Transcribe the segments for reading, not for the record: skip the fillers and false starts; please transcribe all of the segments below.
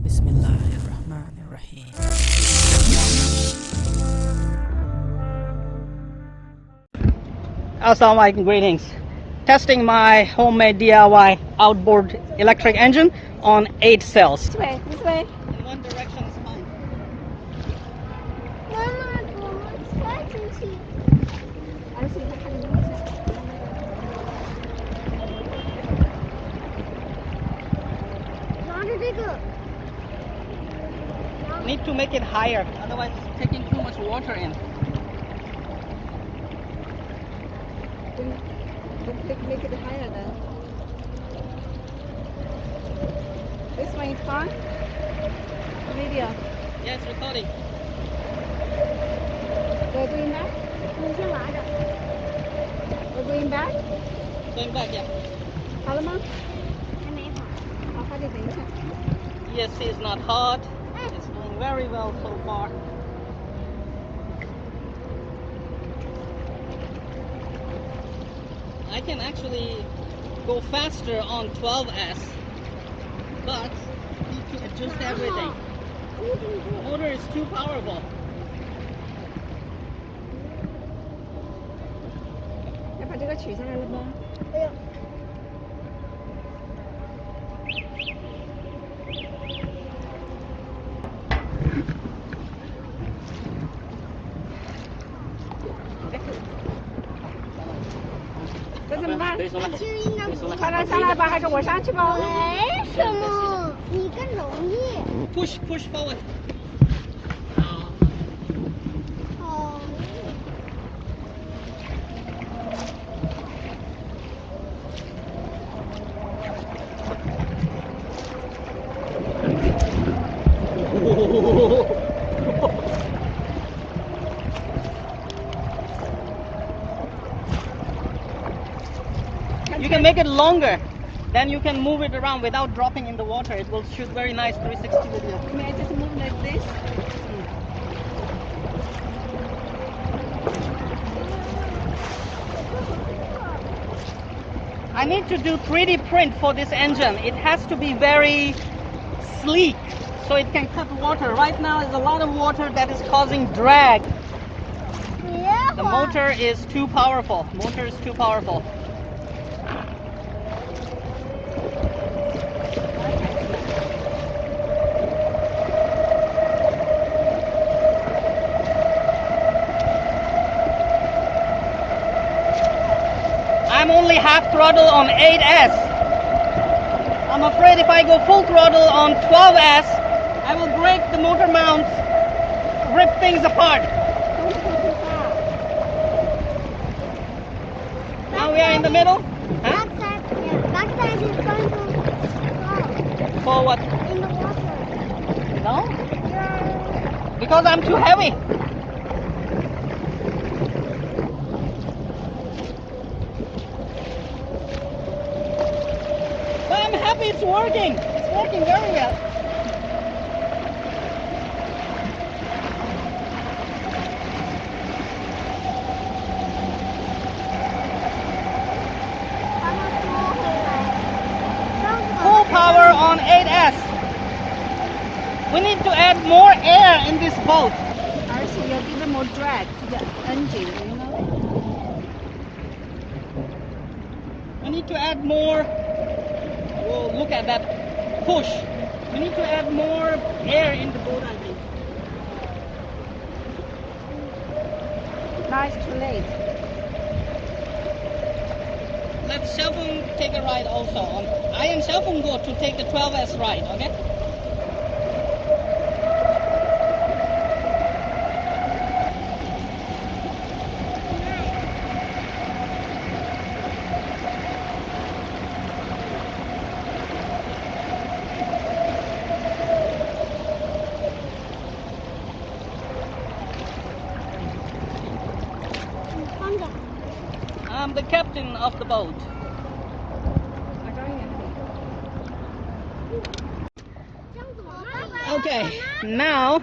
Bismillahirrahmanirrahim. Assalamualaikum, greetings. Testing my homemade DIY outboard electric engine on 8 cells. This way, this way. In one direction is fine. Mama, 我们摔进去。而且它看着明显。拿着这个。Need to make it higher, otherwise it's taking too much water in. Make it higher then. This one is fine. Video. Yes, recording. We're going back. 你先拿着。We're going back. Going back, yeah. 好了吗？还没好。好，还得等一下。ESC is not hot. It's doing very well so far. I can actually go faster on 12S, but need to adjust everything. Motor is too powerful. 要把这个取下来了吗？哎呦。这怎么办？快点上来吧，还是我上去吧？为什么你更容易？ Push forward. 哦。You can make it longer, then you can move it around without dropping in the water. It will shoot very nice 360 video. May I just move like this? I need to do 3D print for this engine. It has to be very sleek so it can cut water. Right now there's a lot of water that is causing drag. The motor is too powerful. Motor is too powerful. I'm only half throttle on 8S. I'm afraid if I go full throttle on 12S, I will break the motor mounts, rip things apart. Now we are in the middle. Huh? Backside is going to For what? in the water. No? Yeah. Because I'm too heavy. But I'm happy it's working. It's working very well. Full power on 8S. We need to add more air in this boat. Actually, you're giving more drag to the engine, you know? We need to add more. Whoa, look at that push. We need to add more air in the boat, I think. Nice too late. Let Xiaofeng take a ride also. I and Xiaofeng go to take the 12S ride, okay? I'm the captain of the boat. Okay, now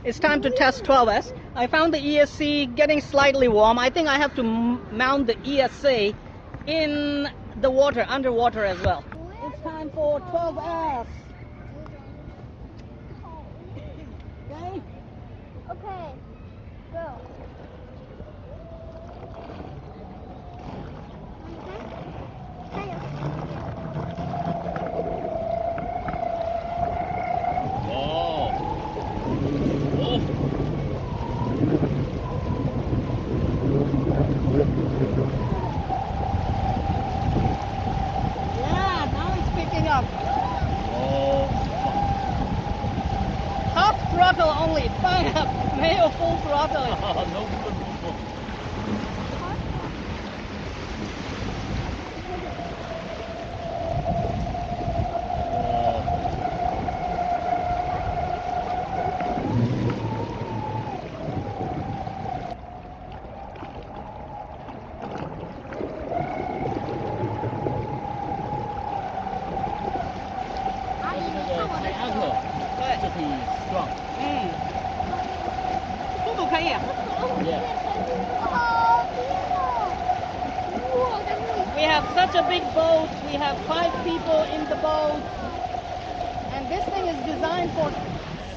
it's time to test 12S. I found the ESC getting slightly warm. I think I have to mount the ESC in the water, underwater as well. It's time for 12S. 办呀，没有full throttle。 no full. 开阿克，对，这可以 strong。速度可以。Yeah. 好冰哦！哇，感觉 We have such a big boat. We have 5 people in the boat. And this thing is designed for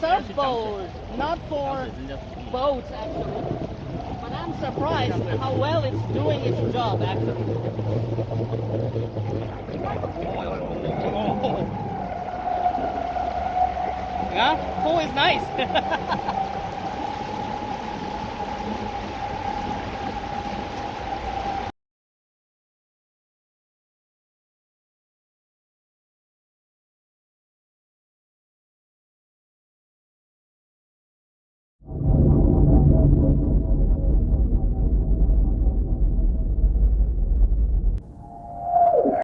surfboards, not for boats actually. But I'm surprised how well it's doing its job actually. Yeah, pool is nice.